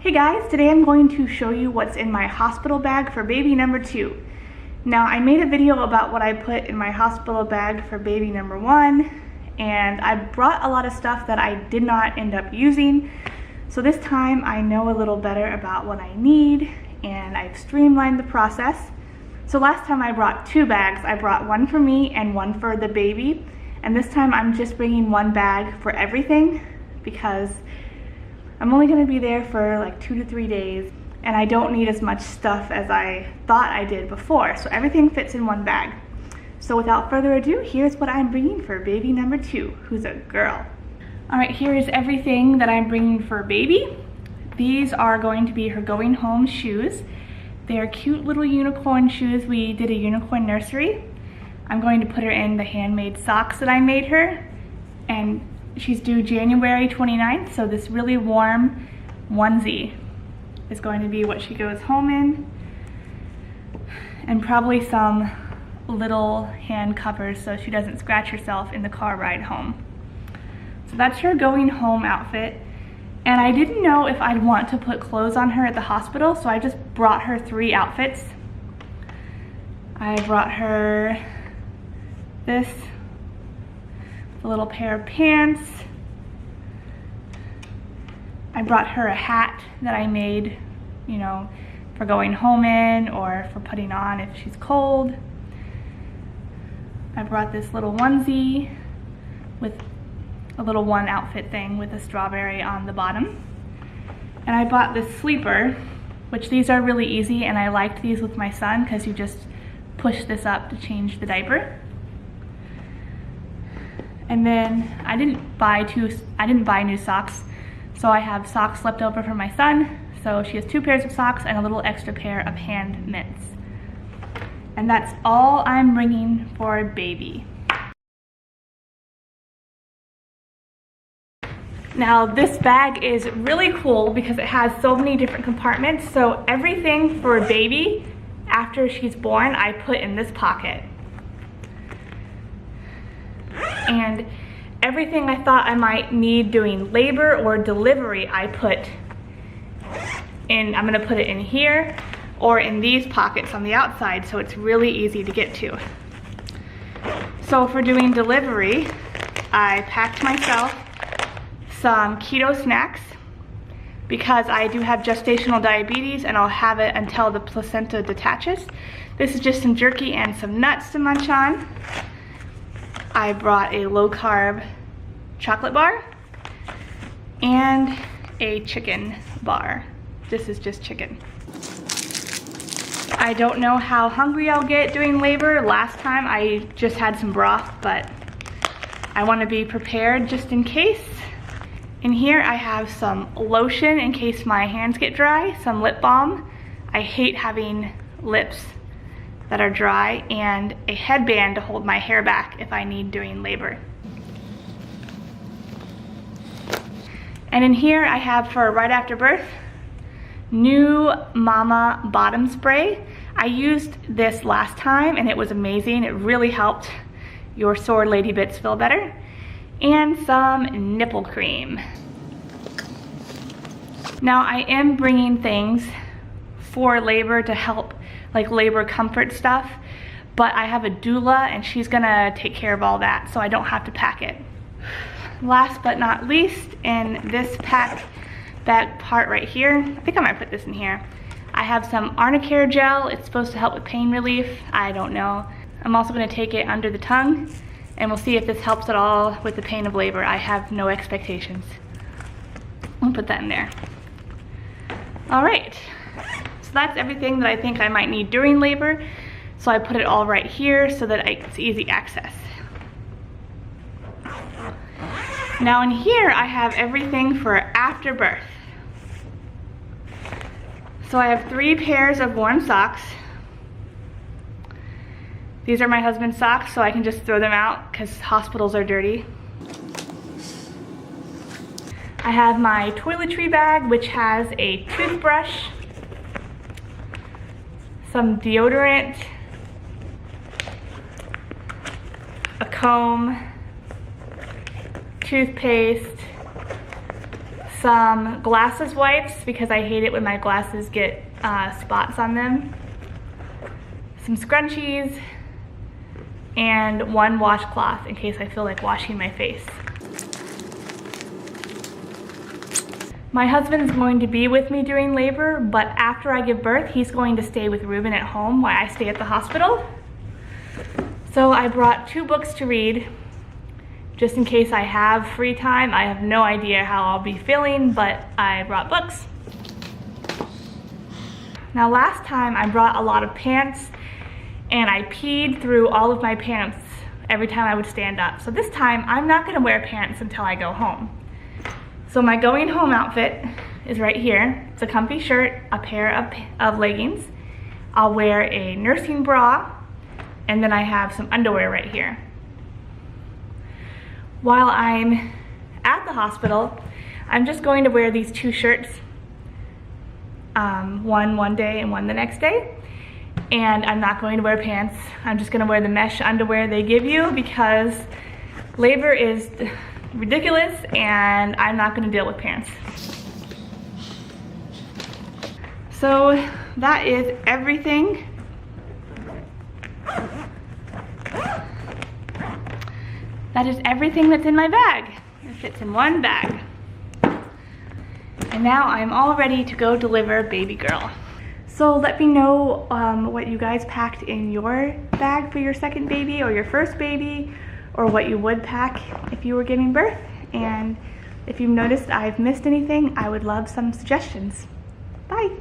Hey guys, today I'm going to show you what's in my hospital bag for baby number 2. Now I made a video about what I put in my hospital bag for baby number 1, and I brought a lot of stuff that I did not end up using. So this time I know a little better about what I need, and I've streamlined the process. So last time I brought 2 bags. I brought one for me and one for the baby, and this time I'm just bringing one bag for everything because I'm only going to be there for like 2 to 3 days, and I don't need as much stuff as I thought I did before, so everything fits in one bag. So without further ado, here's what I'm bringing for baby number 2, who's a girl. Alright, here is everything that I'm bringing for baby. These are going to be her going home shoes. They're cute little unicorn shoes. We did a unicorn nursery. I'm going to put her in the handmade socks that I made her, and she's due January 29th, so this really warm onesie is going to be what she goes home in, and probably some little hand covers so she doesn't scratch herself in the car ride home. So that's her going home outfit, and I didn't know if I'd want to put clothes on her at the hospital, so I just brought her 3 outfits. I brought her this, a little pair of pants. I brought her a hat that I made, you know, for going home in or for putting on if she's cold. I brought this little onesie with a little one outfit thing with a strawberry on the bottom. And I bought this sleeper, which these are really easy, and I liked these with my son because you just push this up to change the diaper. And then I didn't buy new socks, so I have socks left over for my son. So she has 2 pairs of socks and a little extra pair of hand mitts. And that's all I'm bringing for baby. Now this bag is really cool because it has so many different compartments. So everything for baby after she's born, I put in this pocket. And everything I thought I might need doing labor or delivery, I put in, I'm gonna put it in here or in these pockets on the outside, so it's really easy to get to. So for doing delivery, I packed myself some Keto Snacks because I do have gestational diabetes and I'll have it until the placenta detaches. This is just some jerky and some nuts to munch on. I brought a low-carb chocolate bar and a chicken bar. This is just chicken. I don't know how hungry I'll get doing labor. Last time I just had some broth, but I want to be prepared just in case. In here I have some lotion in case my hands get dry, some lip balm. I hate having lips that are dry, and a headband to hold my hair back if I need during labor. And in here I have, for right after birth, new Mama bottom spray. I used this last time and it was amazing. It really helped your sore lady bits feel better. And some nipple cream. Now I am bringing things for labor to help, like labor comfort stuff, but I have a doula and she's gonna take care of all that, so I don't have to pack it. Last but not least, in this pack bag part right here, I think I might put this in here, I have some Arnicare Gel. It's supposed to help with pain relief. I don't know. I'm also gonna take it under the tongue, and we'll see if this helps at all with the pain of labor. I have no expectations. I'll put that in there. All right. So that's everything that I think I might need during labor. So I put it all right here so that it's easy access. Now in here I have everything for after birth. So I have 3 pairs of warm socks. These are my husband's socks, so I can just throw them out because hospitals are dirty. I have my toiletry bag, which has a toothbrush, some deodorant, comb, toothpaste, some glasses wipes because I hate it when my glasses get spots on them, some scrunchies, and one washcloth in case I feel like washing my face. My husband's going to be with me during labor, but after I give birth, he's going to stay with Ruben at home while I stay at the hospital. So I brought 2 books to read, just in case I have free time. I have no idea how I'll be feeling, but I brought books. Now last time I brought a lot of pants, and I peed through all of my pants every time I would stand up. So this time, I'm not gonna wear pants until I go home. So my going home outfit is right here. It's a comfy shirt, a pair of leggings. I'll wear a nursing bra, and then I have some underwear right here. While I'm at the hospital, I'm just going to wear these 2 shirts, one day and one the next day. And I'm not going to wear pants. I'm just gonna wear the mesh underwear they give you because labor is ridiculous and I'm not gonna deal with pants. So that is everything. That is everything that's in my bag. It fits in one bag. And now I'm all ready to go deliver baby girl. So let me know what you guys packed in your bag for your second baby or your first baby, or what you would pack if you were giving birth. And if you've noticed I've missed anything, I would love some suggestions. Bye.